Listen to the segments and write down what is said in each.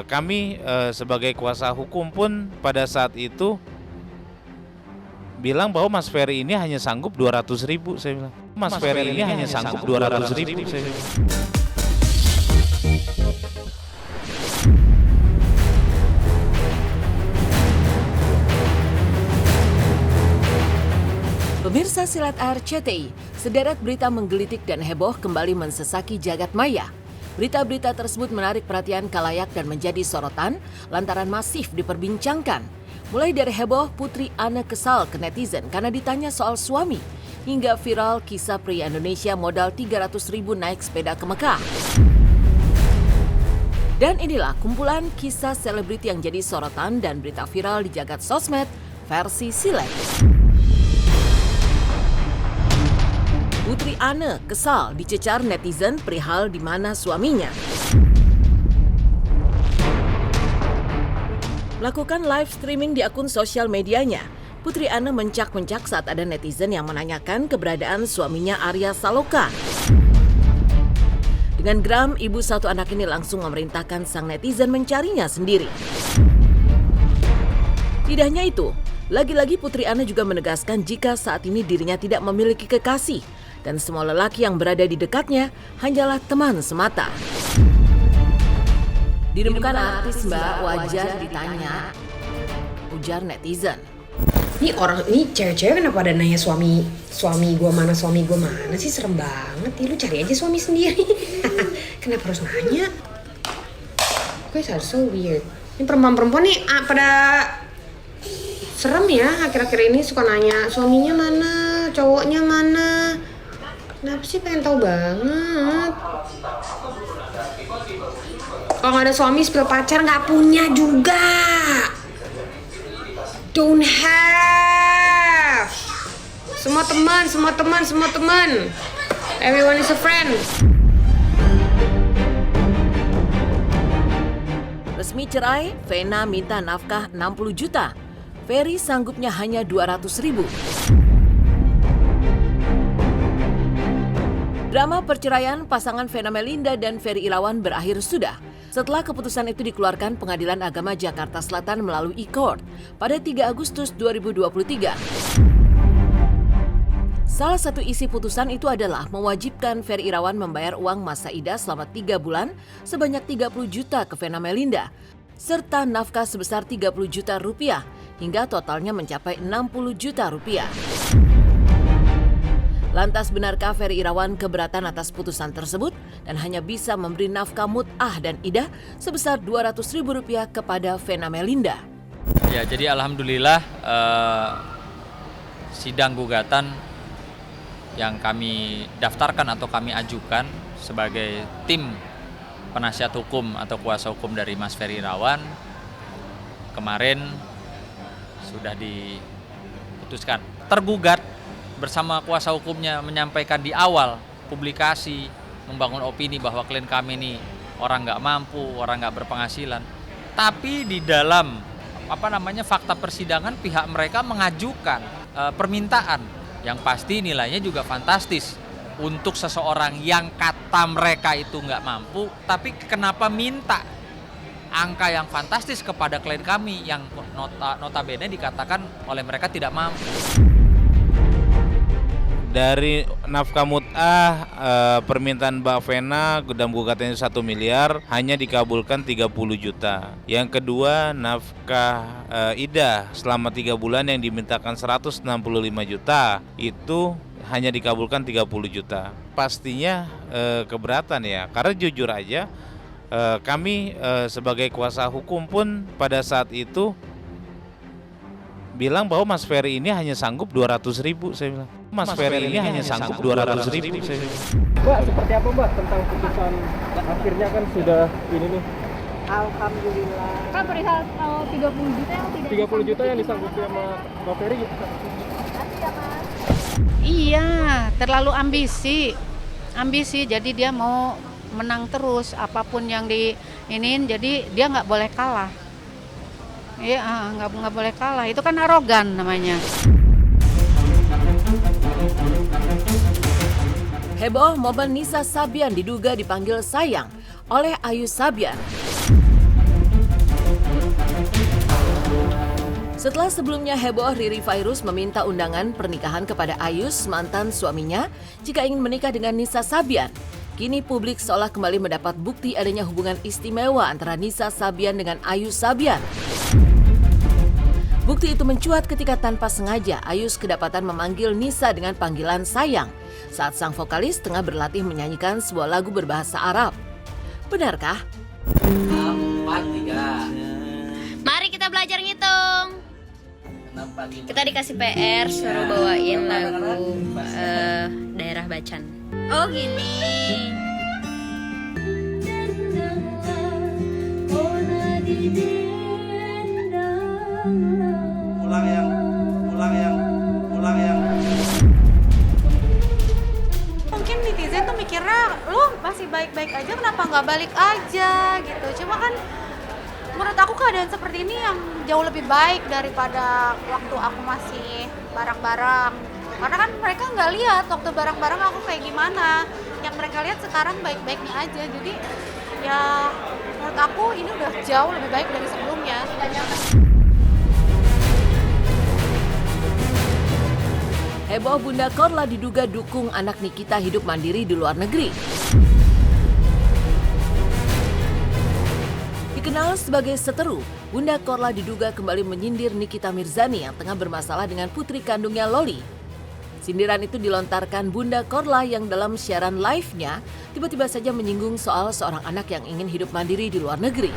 Kami sebagai kuasa hukum pun pada saat itu bilang bahwa Mas Ferry ini hanya sanggup 200.000, saya bilang. Mas Ferry ini hanya sanggup 200.000, saya bilang. Pemirsa Silat RCTI, sederet berita menggelitik dan heboh kembali mensesaki jagat maya. Berita-berita tersebut menarik perhatian khalayak dan menjadi sorotan lantaran masif diperbincangkan. Mulai dari heboh Putri Anne kesal ke netizen karena ditanya soal suami, hingga viral kisah pria Indonesia modal 300.000 naik sepeda ke Mekah. Dan inilah kumpulan kisah selebriti yang jadi sorotan dan berita viral di jagat sosmed versi Silat. Putri Anne kesal dicecar netizen perihal di mana suaminya. Melakukan live streaming di akun sosial medianya, Putri Anne mencak-mencak saat ada netizen yang menanyakan keberadaan suaminya Arya Saloka. Dengan geram, ibu satu anak ini langsung memerintahkan sang netizen mencarinya sendiri. Tidak hanya itu, lagi-lagi Putri Anne juga menegaskan jika saat ini dirinya tidak memiliki kekasih dan semua lelaki yang berada di dekatnya hanyalah teman semata. Di rembukan artis Mbak wajar ditanya, ujar netizen. Ini cewek-cewek kenapa ada nanya suami gue mana sih, serem banget. Lu cari aja suami sendiri. Kenapa harus nanya? Guys are so weird. Ini perempuan-perempuan nih pada serem ya, akhir-akhir ini suka nanya suaminya mana, cowoknya mana. Kenapa sih, pengen tahu banget. Kalau nggak ada suami spill pacar, nggak punya juga. Don't have. Semua teman. Everyone is a friend. Resmi cerai, Vena minta nafkah 60 juta. Ferry sanggupnya hanya 200.000. Drama perceraian pasangan Vena Melinda dan Ferry Irawan berakhir sudah setelah keputusan itu dikeluarkan Pengadilan Agama Jakarta Selatan melalui e-court pada 3 Agustus 2023. Salah satu isi putusan itu adalah mewajibkan Ferry Irawan membayar uang masa idah selama 3 bulan sebanyak 30 juta ke Vena Melinda, serta nafkah sebesar 30 juta rupiah hingga totalnya mencapai 60 juta rupiah. Lantas benarkah Ferry Irawan keberatan atas putusan tersebut dan hanya bisa memberi nafkah mut'ah dan idah sebesar Rp200.000 kepada Vena Melinda? Ya, jadi alhamdulillah sidang gugatan yang kami daftarkan atau kami ajukan sebagai tim penasihat hukum atau kuasa hukum dari Mas Ferry Irawan kemarin sudah diputuskan. Tergugat bersama kuasa hukumnya menyampaikan di awal publikasi, membangun opini bahwa klien kami ini orang nggak mampu, orang nggak berpenghasilan. Tapi di dalam fakta persidangan pihak mereka mengajukan permintaan yang pasti nilainya juga fantastis untuk seseorang yang kata mereka itu nggak mampu, tapi kenapa minta angka yang fantastis kepada klien kami yang notabene dikatakan oleh mereka tidak mampu. Dari nafkah mut'ah, permintaan Mbak Vena dalam gugatannya 1 miliar hanya dikabulkan 30 juta. Yang kedua, nafkah idah selama 3 bulan yang dimintakan 165 juta itu hanya dikabulkan 30 juta. Pastinya keberatan ya, karena jujur aja kami sebagai kuasa hukum pun pada saat itu bilang bahwa Mas Ferry ini hanya sanggup 200.000, saya bilang. Mas Ferry ini hanya sanggup 200.000, saya bilang. Mbak, seperti apa Mbak tentang putusan akhirnya kan sudah ini nih? Alhamdulillah. Kan perihal 30 juta yang tidak 30 juta yang disanggupi sama Mbak Ferry. Iya, terlalu ambisi. Jadi dia mau menang terus apapun yang diinin, jadi dia nggak boleh kalah. Iya, nggak boleh kalah. Itu kan arogan namanya. Heboh momen Nisa Sabian diduga dipanggil sayang oleh Ayu Sabian. Setelah sebelumnya heboh, Riri Virus meminta undangan pernikahan kepada Ayus, mantan suaminya, jika ingin menikah dengan Nisa Sabian. Kini publik seolah kembali mendapat bukti adanya hubungan istimewa antara Nisa Sabian dengan Ayus Sabian. Bukti itu mencuat ketika tanpa sengaja Ayus kedapatan memanggil Nisa dengan panggilan sayang saat sang vokalis tengah berlatih menyanyikan sebuah lagu berbahasa Arab. Benarkah? 4, 3. Mari kita belajar ngitung. Kita dikasih PR suruh bawain lagu daerah Bacan. Oh gini. Ulang yang. Mungkin netizen tuh mikirnya lu masih baik-baik aja, kenapa nggak balik aja gitu. Cuma kan menurut aku keadaan seperti ini yang jauh lebih baik daripada waktu aku masih bareng-bareng. Karena kan mereka nggak lihat waktu bareng-bareng aku kayak gimana. Yang mereka lihat sekarang baik-baiknya aja. Jadi ya menurut aku ini udah jauh lebih baik dari sebelumnya. Heboh Bunda Korla diduga dukung anak Nikita hidup mandiri di luar negeri. Dikenal sebagai seteru, Bunda Korla diduga kembali menyindir Nikita Mirzani yang tengah bermasalah dengan putri kandungnya Loli. Sindiran itu dilontarkan Bunda Korla yang dalam siaran live-nya tiba-tiba saja menyinggung soal seorang anak yang ingin hidup mandiri di luar negeri.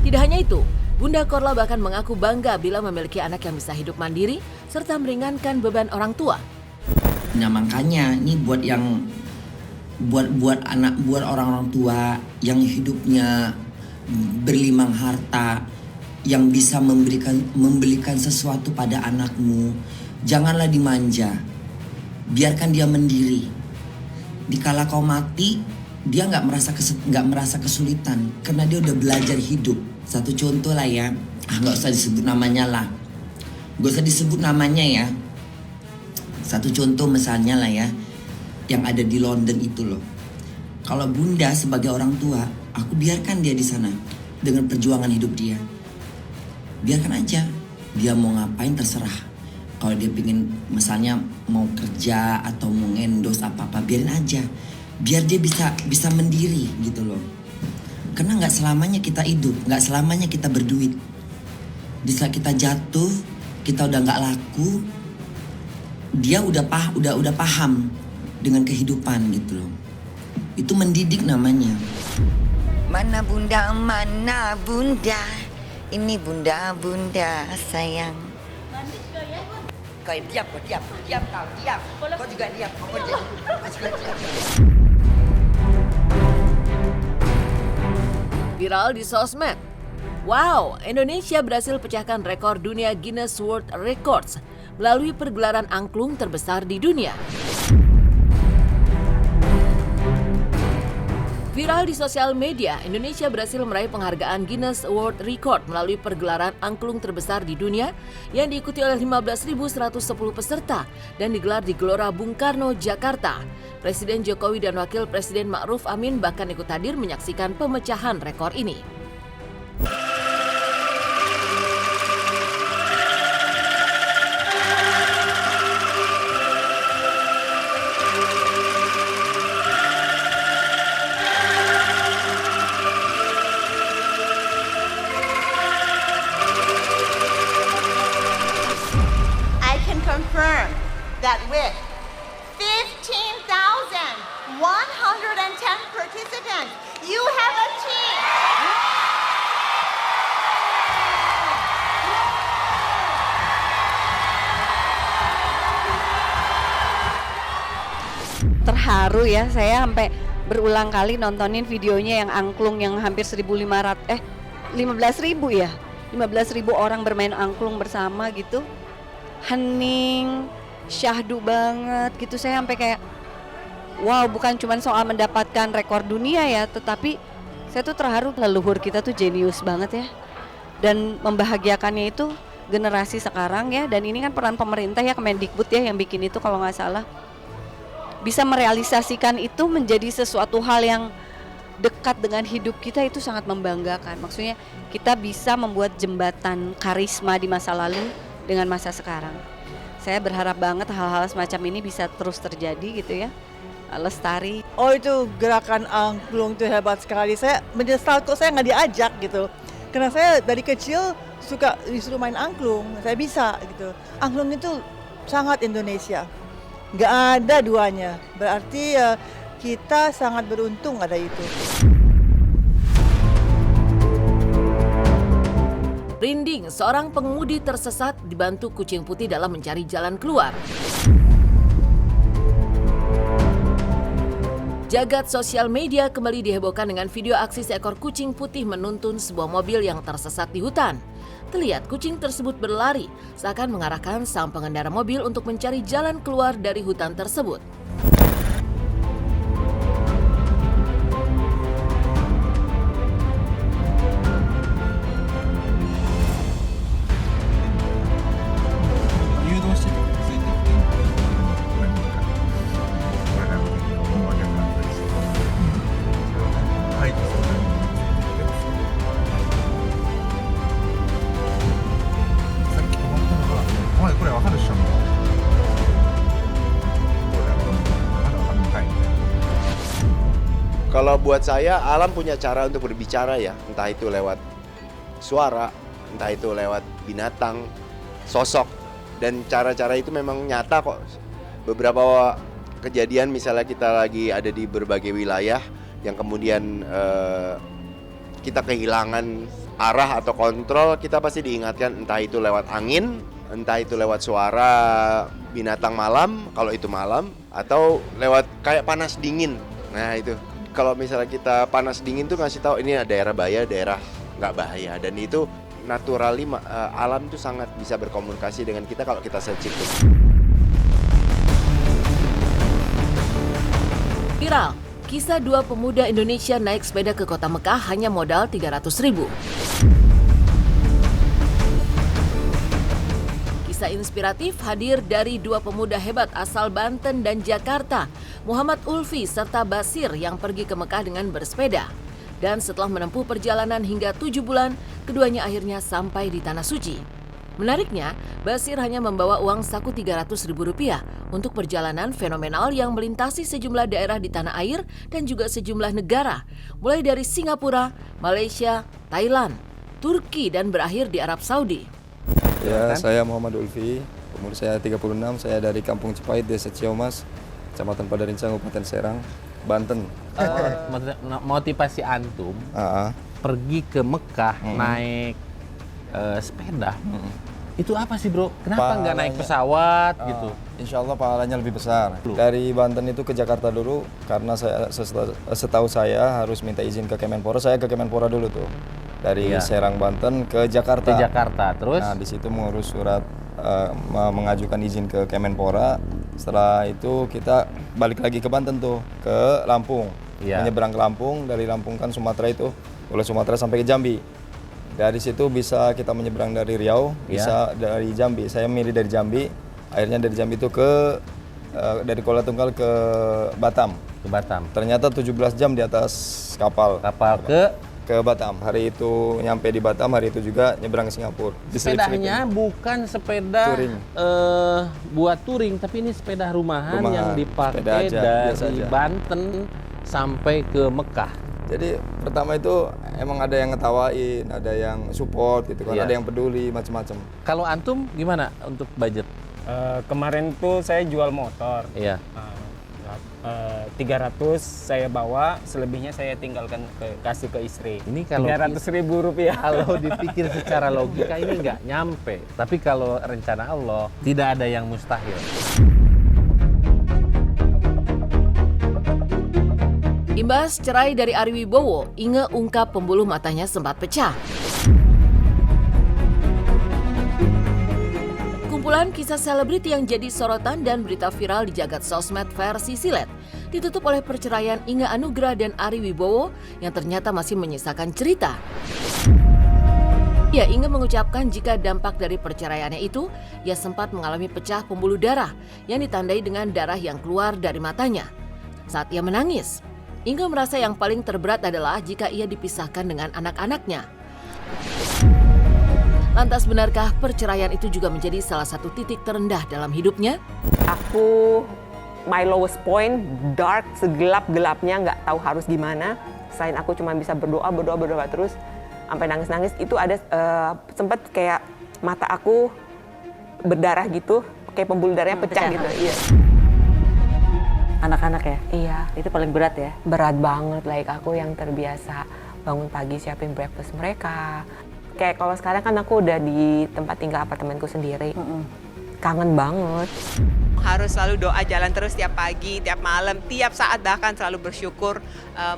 Tidak hanya itu, Bunda Korla bahkan mengaku bangga bila memiliki anak yang bisa hidup mandiri serta meringankan beban orang tua. Nah makanya ini buat orang-orang tua yang hidupnya berlimang harta, yang bisa membelikan sesuatu pada anakmu, janganlah dimanja, biarkan dia mandiri. Dikala kau mati, dia nggak merasa kesulitan karena dia udah belajar hidup. Satu contoh lah ya, nggak usah disebut namanya lah, ya. Satu contoh misalnya lah ya, yang ada di London itu loh. Kalau bunda sebagai orang tua, aku biarkan dia di sana dengan perjuangan hidup dia. Biarkan aja, dia mau ngapain terserah. Kalau dia pingin misalnya mau kerja atau mau ngendos apa-apa, biarin aja. Biar dia bisa mandiri gitu loh. Karena nggak selamanya kita hidup, nggak selamanya kita berduit. Di saat kita jatuh, kita udah nggak laku, dia udah paham dengan kehidupan gitu loh. Itu mendidik namanya. Mana bunda, ini bunda sayang. Kau diam. Kau juga diam. Viral di sosmed. Wow, Indonesia berhasil pecahkan rekor dunia Guinness World Records melalui pergelaran angklung terbesar di dunia. Viral di sosial media, Indonesia berhasil meraih penghargaan Guinness World Record melalui pergelaran angklung terbesar di dunia yang diikuti oleh 15.110 peserta dan digelar di Gelora Bung Karno, Jakarta. Presiden Jokowi dan Wakil Presiden Ma'ruf Amin bahkan ikut hadir menyaksikan pemecahan rekor ini. Confirm that with 15,110 participants, you have achieved. Terharu ya, saya sampai berulang kali nontonin videonya yang angklung yang hampir 15.000 ya. 15.000 orang bermain angklung bersama gitu. Hening, syahdu banget gitu. Saya sampai kayak wow, bukan cuma soal mendapatkan rekor dunia ya, tetapi saya tuh terharu, leluhur kita tuh jenius banget ya. Dan membahagiakannya itu generasi sekarang ya, dan ini kan peran pemerintah ya, Kemendikbud ya yang bikin itu kalau nggak salah. Bisa merealisasikan itu menjadi sesuatu hal yang dekat dengan hidup kita itu sangat membanggakan. Maksudnya kita bisa membuat jembatan karisma di masa lalu dengan masa sekarang. Saya berharap banget hal-hal semacam ini bisa terus terjadi gitu ya, lestari. Oh itu gerakan angklung itu hebat sekali. Saya menyesal kok saya nggak diajak gitu. Karena saya dari kecil suka disuruh main angklung, saya bisa gitu. Angklung itu sangat Indonesia, nggak ada duanya. Berarti kita sangat beruntung ada itu. Rinding, seorang pengemudi tersesat dibantu kucing putih dalam mencari jalan keluar. Jagat sosial media kembali dihebohkan dengan video aksi seekor kucing putih menuntun sebuah mobil yang tersesat di hutan. Terlihat kucing tersebut berlari, seakan mengarahkan sang pengendara mobil untuk mencari jalan keluar dari hutan tersebut. Kalau buat saya, alam punya cara untuk berbicara ya, entah itu lewat suara, entah itu lewat binatang, sosok, dan cara-cara itu memang nyata kok. Beberapa kejadian misalnya kita lagi ada di berbagai wilayah yang kemudian kita kehilangan arah atau kontrol, kita pasti diingatkan entah itu lewat angin, entah itu lewat suara binatang malam, kalau itu malam, atau lewat kayak panas dingin. Nah itu. Kalau misalnya kita panas dingin tuh ngasih tahu ini daerah bahaya, daerah nggak bahaya, dan itu naturally alam tuh sangat bisa berkomunikasi dengan kita kalau kita sensitif. Viral, kisah dua pemuda Indonesia naik sepeda ke kota Mekah hanya modal 300.000. Kisah inspiratif hadir dari dua pemuda hebat asal Banten dan Jakarta, Muhammad Ulfi serta Basir yang pergi ke Mekah dengan bersepeda. Dan setelah menempuh perjalanan hingga 7 bulan, keduanya akhirnya sampai di Tanah Suci. Menariknya, Basir hanya membawa uang saku Rp300.000 untuk perjalanan fenomenal yang melintasi sejumlah daerah di tanah air dan juga sejumlah negara, mulai dari Singapura, Malaysia, Thailand, Turki, dan berakhir di Arab Saudi. Ya, saya Muhammad Ulfi, umur saya 36, saya dari Kampung Cipait, Desa Ciamas, Kecamatan Padarincang, Kabupaten Serang, Banten. Motivasi antum pergi ke Mekah naik sepeda, itu apa sih bro? Kenapa nggak naik pesawat gitu? Insya Allah pahalanya lebih besar. Dari Banten itu ke Jakarta dulu, karena saya setahu saya harus minta izin ke Kemenpora. Saya ke Kemenpora dulu tuh. Dari Serang Banten ke Jakarta. Terus? Nah di situ mengurus surat mengajukan izin ke Kemenpora. Setelah itu kita balik lagi ke Banten tuh, ke Lampung. Menyeberang ke Lampung, dari Lampung kan Sumatera itu, oleh Sumatera sampai ke Jambi. Dari situ bisa kita menyeberang dari Riau, bisa dari Jambi. Saya milih dari Jambi. Akhirnya dari Jambi itu dari Kuala Tunggal ke Batam. Ternyata 17 jam di atas kapal. Ke Batam. Hari itu nyampe di Batam, hari itu juga nyebrang ke Singapura. Sepedanya bukan sepeda touring. Buat touring, tapi ini sepeda rumahan yang dipakai dari Banten sampai ke Mekah. Jadi pertama itu emang ada yang ngetawain, ada yang support gitu kan, ada yang peduli macam-macam. Kalau antum gimana untuk budget? Kemarin tuh saya jual motor. 300 saya bawa, selebihnya saya tinggalkan kasih ke istri. Ini kalau Rp300.000. Kalau dipikir secara logika ini nggak nyampe. Tapi kalau rencana Allah tidak ada yang mustahil. Imbas cerai dari Ari Wibowo, Inge ungkap pembuluh matanya sempat pecah. Kumpulan kisah selebriti yang jadi sorotan dan berita viral di jagat sosmed versi silet ditutup oleh perceraian Inge Anugrah dan Ari Wibowo yang ternyata masih menyisakan cerita. Ya, Inge mengucapkan jika dampak dari perceraiannya itu, ia sempat mengalami pecah pembuluh darah yang ditandai dengan darah yang keluar dari matanya. Saat ia menangis, Inge merasa yang paling terberat adalah jika ia dipisahkan dengan anak-anaknya. Lantas benarkah perceraian itu juga menjadi salah satu titik terendah dalam hidupnya? Aku my lowest point, dark, segelap-gelapnya, nggak tahu harus gimana. Selain aku cuma bisa berdoa terus, sampai nangis-nangis. Itu ada sempat kayak mata aku berdarah gitu, kayak pembuluh darahnya pecah gitu. Iya. Anak-anak ya? Iya. Itu paling berat ya? Berat banget, like aku yang terbiasa bangun pagi siapin breakfast mereka. Kayak kalau sekarang kan aku udah di tempat tinggal apartemenku sendiri. Kangen banget. Harus selalu doa jalan terus tiap pagi, tiap malam, tiap saat, bahkan selalu bersyukur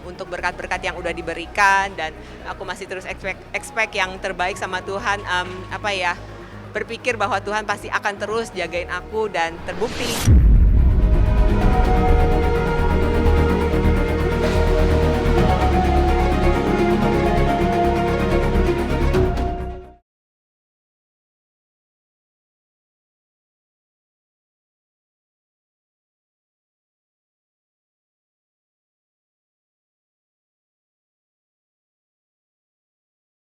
untuk berkat-berkat yang udah diberikan, dan aku masih terus expect yang terbaik sama Tuhan. Berpikir bahwa Tuhan pasti akan terus jagain aku, dan terbukti.